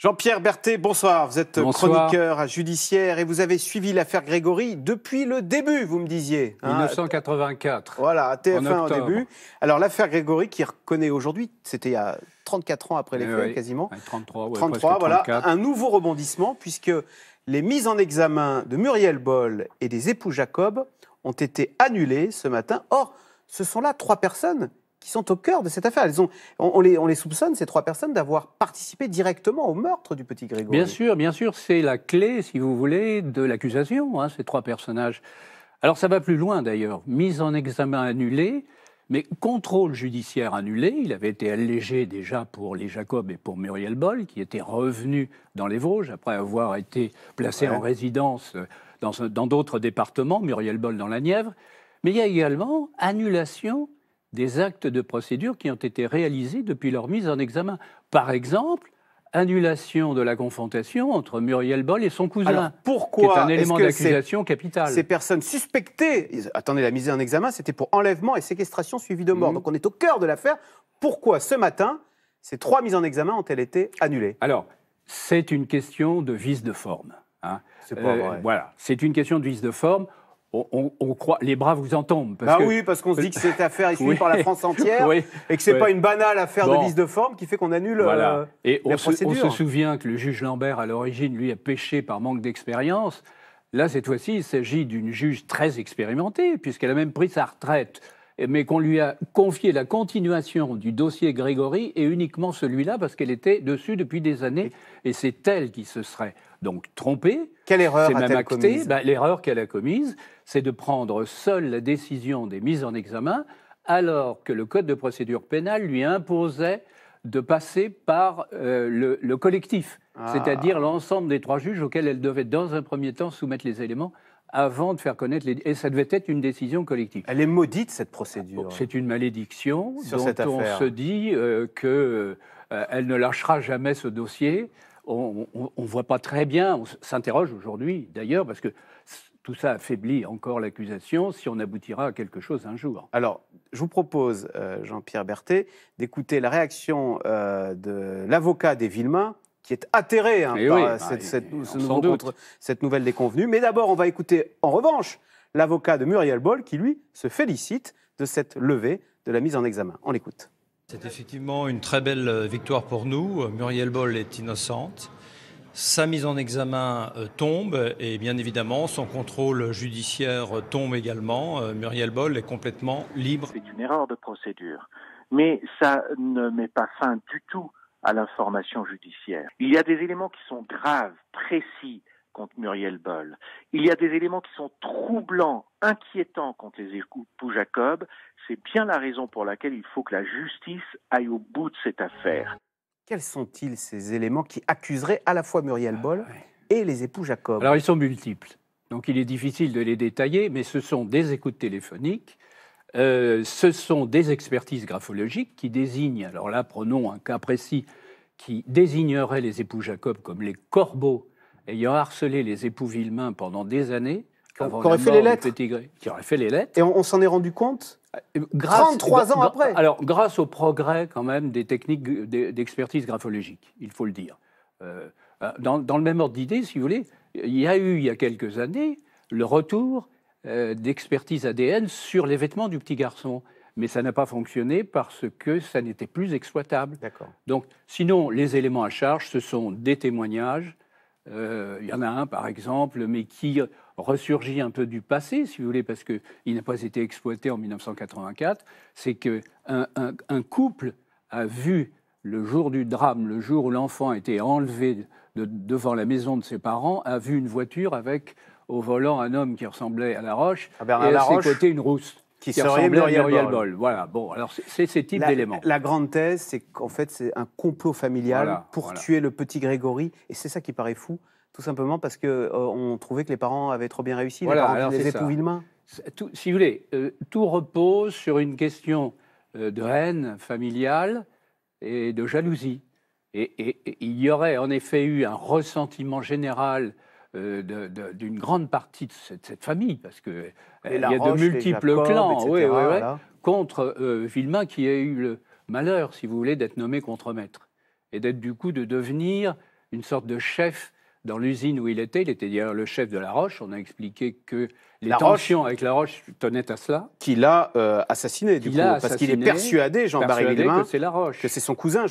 Jean-Pierre Berthet, bonsoir. Vous êtes Bonsoir. chroniqueur à Judiciaire et vous avez suivi l'affaire Grégory depuis le début, vous me disiez. 1984. Voilà, à TF1 en au octobre. début. Alors l'affaire Grégory qui reconnaît aujourd'hui, c'était il y a 34 ans après les faits, Oui. quasiment. 33, 33, voilà, 34. un nouveau rebondissement puisque les mises en examen de Muriel Boll et des époux Jacob ont été annulées ce matin. Or, ce sont là trois personnes qui sont au cœur de cette affaire. On les soupçonne, ces trois personnes, d'avoir participé directement au meurtre du petit Grégory. Bien sûr, c'est la clé, si vous voulez, de l'accusation, ces trois personnages. Alors ça va plus loin d'ailleurs. Mise en examen annulée, mais contrôle judiciaire annulé. Il avait été allégé déjà pour les Jacob et pour Muriel Boll, qui étaient revenus dans les Vosges après avoir été placés en résidence dans d'autres départements, Muriel Boll dans la Nièvre. Mais il y a également annulation des actes de procédure qui ont été réalisés depuis leur mise en examen. Par exemple, annulation de la confrontation entre Muriel Boll et son cousin, Alors, pourquoi qui est un élément d'accusation capital. Ces personnes suspectées, attendez, la mise en examen, c'était pour enlèvement et séquestration suivie de mort. Donc on est au cœur de l'affaire. Pourquoi ce matin, ces trois mises en examen ont-elles été annulées? Alors, c'est une question de vice de forme. C'est pas vrai. Voilà, c'est une question de vice de forme. On croit, les bras vous en tombent. Oui, parce qu'on se dit que cette affaire est suivie par la France entière et que ce n'est pas une banale affaire de vice de forme qui fait qu'on annule et la procédure. On se souvient que le juge Lambert, à l'origine, lui, a péché par manque d'expérience. Là, cette fois-ci, il s'agit d'une juge très expérimentée, puisqu'elle a même pris sa retraite, mais qu'on lui a confié la continuation du dossier Grégory, et uniquement celui-là, parce qu'elle était dessus depuis des années, et c'est elle qui se serait donc trompée. Quelle erreur a-t-elle commise? L'erreur qu'elle a commise, c'est de prendre seule la décision des mises en examen, alors que le Code de procédure pénale lui imposait de passer par le collectif, c'est-à-dire l'ensemble des trois juges auxquels elle devait, dans un premier temps, soumettre les éléments avant de faire connaître les... Et ça devait être une décision collective. Elle est maudite, cette procédure. C'est une malédiction sur dont cette affaire. On se dit qu'elle ne lâchera jamais ce dossier. On ne voit pas très bien, on s'interroge aujourd'hui d'ailleurs, parce que tout ça affaiblit encore l'accusation, si on aboutira à quelque chose un jour. Alors, je vous propose, Jean-Pierre Berthet, d'écouter la réaction de l'avocat des Villemains, qui est atterré par cette nouvelle déconvenue. Mais d'abord, on va écouter, en revanche, l'avocat de Muriel Boll, qui, lui, se félicite de cette levée de la mise en examen. On l'écoute. C'est effectivement une très belle victoire pour nous. Muriel Boll est innocente. Sa mise en examen tombe et bien évidemment son contrôle judiciaire tombe également. Muriel Boll est complètement libre. C'est une erreur de procédure, mais ça ne met pas fin du tout à l'information judiciaire. Il y a des éléments qui sont graves, précis contre Muriel Boll. Il y a des éléments qui sont troublants, inquiétants contre les époux Jacob. C'est bien la raison pour laquelle il faut que la justice aille au bout de cette affaire. Quels sont-ils ces éléments qui accuseraient à la fois Muriel Boll et les époux Jacob? Alors, ils sont multiples. Donc, il est difficile de les détailler, mais ce sont des écoutes téléphoniques, ce sont des expertises graphologiques qui désignent, alors là, prenons un cas précis, qui désignerait les époux Jacob comme les corbeaux ayant harcelé les époux Villemain pendant des années. Qui auraient fait les lettres. Qui auraient fait les lettres. Et on s'en est rendu compte 33 ans après. Alors, grâce au progrès quand même des techniques d'expertise graphologique, il faut le dire. Dans le même ordre d'idée, si vous voulez, il y a eu, il y a quelques années, le retour d'expertise ADN sur les vêtements du petit garçon. Mais ça n'a pas fonctionné parce que ça n'était plus exploitable. D'accord. Donc, sinon, les éléments à charge, ce sont des témoignages. Il y en a un, par exemple, mais qui ressurgit un peu du passé, si vous voulez, parce qu'il n'a pas été exploité en 1984. C'est qu'un couple a vu le jour du drame, le jour où l'enfant a été enlevé devant la maison de ses parents, a vu une voiture avec au volant un homme qui ressemblait à Laroche et à ses côtés une rousse. Qui serait Muriel Boll. Voilà, bon, alors c'est ces types d'éléments. La grande thèse, c'est qu'en fait, c'est un complot familial pour tuer le petit Grégory. Et c'est ça qui paraît fou, tout simplement parce qu'on trouvait que les parents avaient trop bien réussi, les époux Villemain. Si vous voulez, tout repose sur une question de haine familiale et de jalousie. Et il y aurait en effet eu un ressentiment général d'une grande partie de cette famille, parce qu'il y a de multiples clans contre Villemain, qui a eu le malheur, si vous voulez, d'être nommé contremaître et d'être du coup de devenir une sorte de chef dans l'usine où il était d'ailleurs le chef de La Roche. On a expliqué que les tensions avec La Roche tenaient à cela. Qui l'a assassiné, du coup, parce qu'il est persuadé, Jean-Barry Villemain, que c'est La Roche. Que c'est son cousin,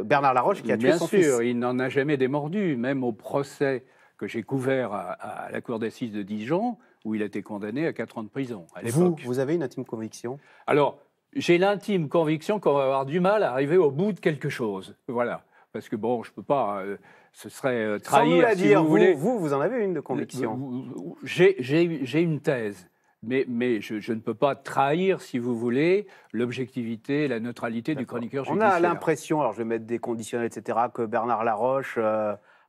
Bernard Laroche, qui a tué son fils. Bien sûr, il n'en a jamais démordu, même au procès que j'ai couvert à la cour d'assises de Dijon, où il a été condamné à 4 ans de prison à l'époque. Vous avez une intime conviction? Alors, j'ai l'intime conviction qu'on va avoir du mal à arriver au bout de quelque chose. Voilà. Parce que bon, je ne peux pas... ce serait trahir, sans nous la dire, vous voulez. Vous en avez une de conviction? J'ai une thèse. Mais je ne peux pas trahir, si vous voulez, l'objectivité, la neutralité du chroniqueur judiciaire. On a l'impression, alors je vais mettre des conditionnels, etc., que Bernard Laroche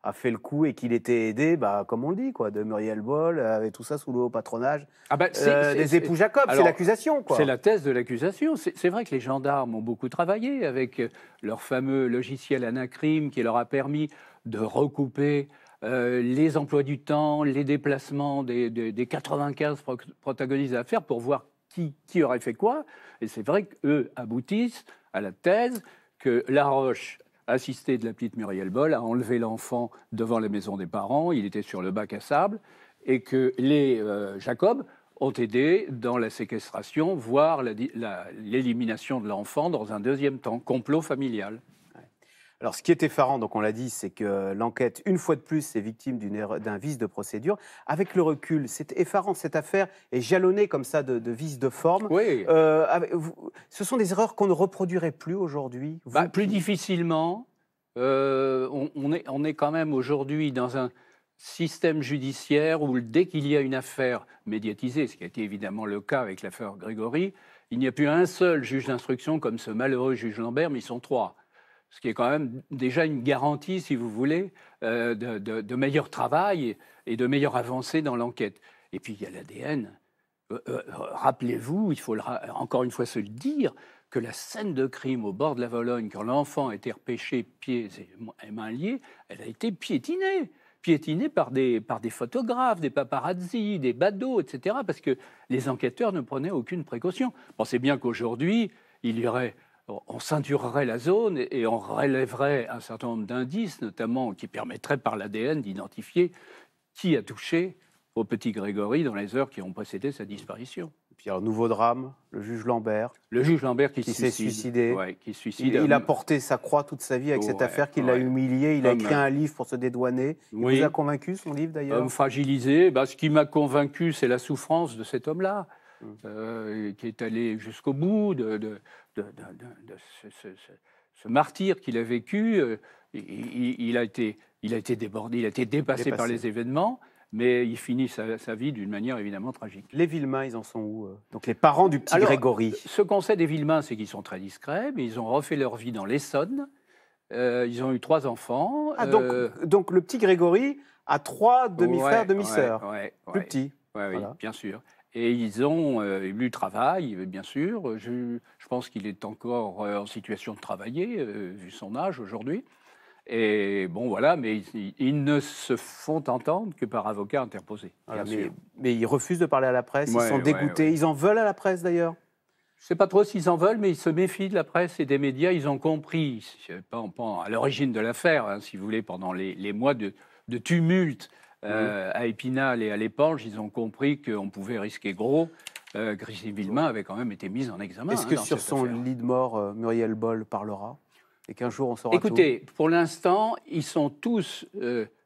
a fait le coup et qu'il était aidé, comme on le dit, quoi, de Muriel Boll, et tout ça sous le haut patronage des époux Jacob. C'est l'accusation, quoi. C'est la thèse de l'accusation. C'est vrai que les gendarmes ont beaucoup travaillé avec leur fameux logiciel Anacrim qui leur a permis de recouper les emplois du temps, les déplacements des 95 protagonistes de l'affaire pour voir qui aurait fait quoi. Et c'est vrai qu'eux aboutissent à la thèse que Laroche, assisté de la petite Muriel Boll, a enlevé l'enfant devant la maison des parents. Il était sur le bac à sable. Et que les Jacob ont aidé dans la séquestration, voire l'élimination de l'enfant dans un deuxième temps. Complot familial. Alors, ce qui est effarant, donc on l'a dit, c'est que l'enquête, une fois de plus, est victime d'un vice de procédure. Avec le recul, c'est effarant, cette affaire est jalonnée comme ça de vices de forme. Oui. Ce sont des erreurs qu'on ne reproduirait plus aujourd'hui. Plus difficilement. On est quand même aujourd'hui dans un système judiciaire où dès qu'il y a une affaire médiatisée, ce qui a été évidemment le cas avec l'affaire Grégory, il n'y a plus un seul juge d'instruction comme ce malheureux juge Lambert, mais ils sont 3. Ce qui est quand même déjà une garantie, si vous voulez, de meilleur travail et de meilleure avancée dans l'enquête. Et puis il y a l'ADN. Rappelez-vous, il faut encore une fois se le dire, que la scène de crime au bord de la Vologne, quand l'enfant a été repêché pieds et mains liés, elle a été piétinée par des photographes, des paparazzis, des badauds, etc., parce que les enquêteurs ne prenaient aucune précaution. Pensez bien qu'aujourd'hui, on ceinturerait la zone et on relèverait un certain nombre d'indices, notamment qui permettraient par l'ADN d'identifier qui a touché au petit Grégory dans les heures qui ont précédé sa disparition. Et puis, alors, nouveau drame, le juge Lambert. Le juge Lambert qui s'est suicidé. Ouais, il a porté sa croix toute sa vie avec cette affaire qui l'a humilié. Il a écrit un livre pour se dédouaner. Il vous a convaincu, son livre, d'ailleurs? Homme fragilisé. Ce qui m'a convaincu, c'est la souffrance de cet homme-là, qui est allé jusqu'au bout de ce martyre qu'il a vécu. Il a été débordé, il a été dépassé par les événements, mais il finit sa vie d'une manière évidemment tragique. Les Villemain, ils en sont où? Donc les parents du petit Grégory. Ce qu'on sait des Villemain, c'est qu'ils sont très discrets, mais ils ont refait leur vie dans l'Essonne. Ils ont eu 3 enfants. Donc le petit Grégory a 3 demi-frères, demi-sœurs. Plus petits. Oui, bien sûr. Et ils ont eu du travail, bien sûr. Je pense qu'il est encore en situation de travailler, vu son âge aujourd'hui. Et bon, voilà, mais ils ne se font entendre que par avocat interposé. Voilà, mais ils refusent de parler à la presse, ils sont dégoûtés. Ils en veulent à la presse, d'ailleurs? Je ne sais pas trop s'ils en veulent, mais ils se méfient de la presse et des médias. Ils ont compris, pas à l'origine de l'affaire, si vous voulez, pendant les mois de tumulte, à Épinal et à l'Épange, ils ont compris qu'on pouvait risquer gros. Grégory Villemain avait quand même été mise en examen. Est-ce que sur son lit de mort, Muriel Boll parlera? Et qu'un jour on saura tout? Écoutez, pour l'instant, ils sont tous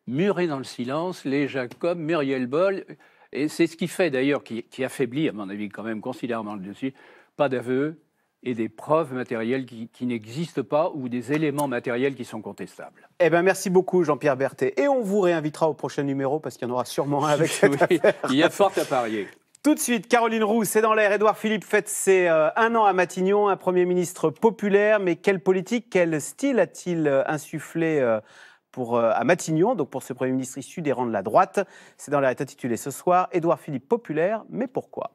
murés dans le silence, les Jacob, Muriel Boll, et c'est ce qui fait d'ailleurs, qui affaiblit, à mon avis, quand même considérablement le dossier, pas d'aveu et des preuves matérielles qui n'existent pas ou des éléments matériels qui sont contestables. Eh bien, merci beaucoup, Jean-Pierre Berthet. Et on vous réinvitera au prochain numéro parce qu'il y en aura sûrement un avec cette affaire. Il y a fort à parier. Tout de suite, Caroline Roux, c'est dans l'air. Édouard Philippe fête ses 1 an à Matignon, un Premier ministre populaire. Mais quelle politique, quel style a-t-il insufflé à Matignon, donc pour ce Premier ministre issu des rangs de la droite? C'est dans l'air, est intitulé ce soir, Édouard Philippe populaire, mais pourquoi?